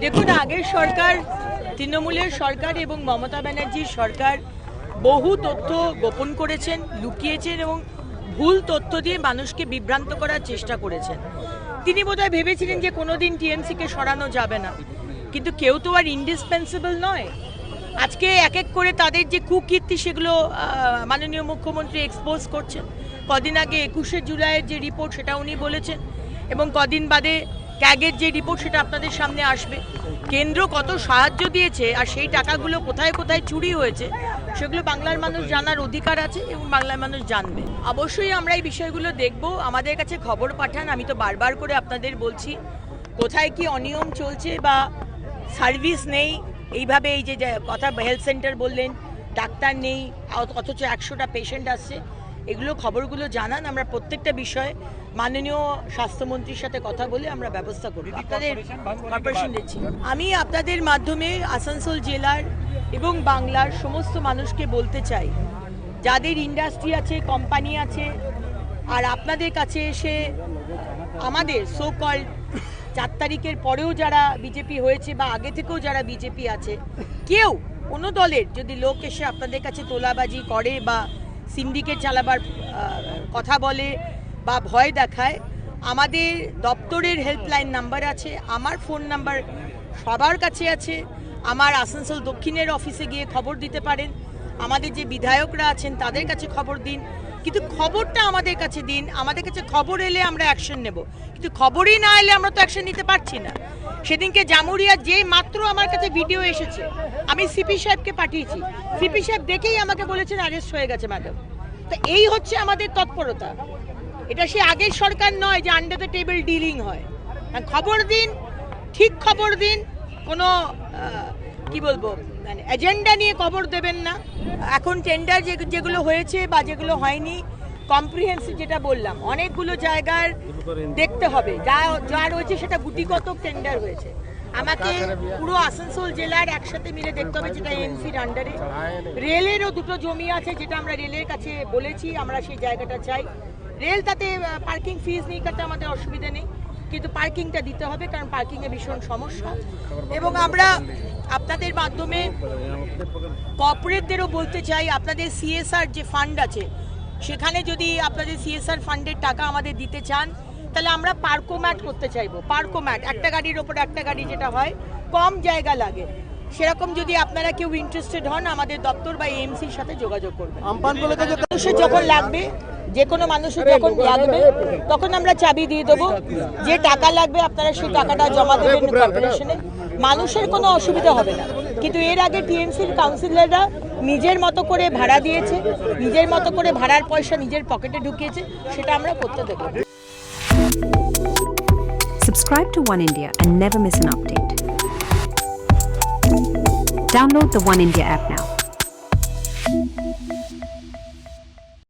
দেখুন, আগের সরকার, তৃণমূলের সরকার এবং মমতা ব্যানার্জির সরকার বহু তথ্য গোপন করেছেন, লুকিয়েছেন এবং ভুল তথ্য দিয়ে মানুষকে বিভ্রান্ত করার চেষ্টা করেছেন। তিনি বোধহয় ভেবেছিলেন যে কোনোদিন টিএমসিকে সরানো যাবে না, কিন্তু কেউ তো আর ইন্ডিসপেন্সেবল নয়। আজকে এক এক করে তাদের যে কুকীর্তি সেগুলো মাননীয় মুখ্যমন্ত্রী এক্সপোজ করছেন। কদিন আগে 21শে জুলাইয়ের যে রিপোর্ট সেটা উনি বলেছেন, এবং কদিন বাদে ক্যাগের যে রিপোর্ট সেটা আপনাদের সামনে আসবে। কেন্দ্র কত সাহায্য দিয়েছে আর সেই টাকাগুলো কোথায় কোথায় চুরি হয়েছে সেগুলো বাংলার মানুষ জানার অধিকার আছে এবং বাংলার মানুষ জানবে। অবশ্যই আমরা এই বিষয়গুলো দেখব। আমাদের কাছে খবর পাঠান। আমি তো বারবার করে আপনাদের বলছি, কোথায় কি অনিয়ম চলছে বা সার্ভিস নেই, এইভাবে এই যে কথা হেলথ সেন্টার বললেন, ডাক্তার নেই, অথচ 100টা পেশেন্ট আসছে, এগুলো খবরগুলো জানান। আমরা প্রত্যেকটা বিষয়ে মাননীয় স্বাস্থ্যমন্ত্রীর সাথে কথা বলে আমরা ব্যবস্থা করব। আপনাদের কর্পোরেশন দিচ্ছি। আমি আপনাদের মাধ্যমে আসানসোল জেলার এবং বাংলার সমস্ত মানুষকে বলতে চাই, যাদের ইন্ডাস্ট্রি আছে, কোম্পানি আছে, আর আপনাদের কাছে এসে আমাদের সো কল্ড 4 তারিখের পরেও যারা বিজেপি হয়েছে বা আগে থেকেও যারা বিজেপি আছে, কেউ কোনো দলের যদি লোক এসে আপনাদের কাছে তোলাবাজি করে বা সিন্ডিকেট চালাবার কথা বলে বা ভয় দেখায়, আমাদের দপ্তরের হেল্পলাইন নাম্বার আছে, আমার ফোন নাম্বার সবার কাছে আছে। আমার আসানসোল দক্ষিণের অফিসে গিয়ে খবর দিতে পারেন, আমাদের যে বিধায়করা আছেন তাদের কাছে খবর দিন, কিন্তু খবরটা আমাদের কাছে দিন। আমাদের কাছে খবর এলে আমরা অ্যাকশন নেব, কিন্তু খবরই না এলে আমরা তো অ্যাকশন নিতে পারছি না। সেদিনকে জামুরিয়া যে মাত্র আমার কাছে ভিডিও এসেছে, আমি সিপি সাহেবকে পাঠিয়েছি, সিপি সাহেব দেখেই আমাকে বলেছেন অ্যারেস্ট হয়ে গেছে ম্যাডাম। তো এই হচ্ছে আমাদের তৎপরতা। এটা সে আগের সরকার নয় যে আন্ডার দ্য টেবিল ডিলিং হয়। খবর দিন, ঠিক খবর দিন, কোনো কি বলবো মানে এজেন্ডা নিয়ে খবর দেবেন না। এখন টেন্ডার যেগুলো হয়েছে বা যেগুলো হয়নি, কম্প্রিহেন্সিভ যেটা বললাম, অনেকগুলো জায়গার দেখতে হবে। যা রয়েছে সেটা গুটিগত টেন্ডার হয়েছে। আমাকে পুরো আসানসোল জেলার একসাথে মিলে দেখতে হবে, যেটা এমসির আন্ডারে। রেলেরও 2টো জমি আছে যেটা আমরা রেলের কাছে বলেছি আমরা সেই জায়গাটা চাই। রেল তাতে পার্কিং ফিজ নেই, কাটতে আমাদের অসুবিধা নেই, কিন্তু পার্কিংটা দিতে হবে, কারণ পার্কিংয়ে ভীষণ সমস্যা। এবং আমরা আপনাদের মাধ্যমে কর্পোরেটদেরও বলতে চাই, আপনাদের সিএসআর যে ফান্ড আছে সেখানে যদি আপনাদের সিএসআর ফান্ডের টাকা আমাদের দিতে চান, তাহলে আমরা পার্কোম্যাট করতে চাইবো। পার্কোম্যাট, একটা গাড়ির ওপর একটা গাড়ি যেটা হয়, কম জায়গা লাগে, সেরকম যদি আপনারা কেউ ইন্টারেস্টেড হন, আমাদের দপ্তর বা এমসির সাথে যোগাযোগ করবেন। মানুষের যখন লাগবে, যে কোনো মানুষের যখন লাগবে, তখন আমরা চাবি দিয়ে দেবো। যে টাকা লাগবে আপনারা সেই টাকাটা জমা দেবেন কর্পোরেশনে, মানুষের কোনো অসুবিধা হবে না। কিন্তু এর আগে টিএমসির কাউন্সিলররা নিজের মতো করে ভাড়া দিয়েছে, নিজের মতো করে ভাড়ার পয়সা নিজের পকেটে ঢুকিয়েছে, সেটা আমরা করতে দেবো। Subscribe to One India and never miss an update. Download the One India app now.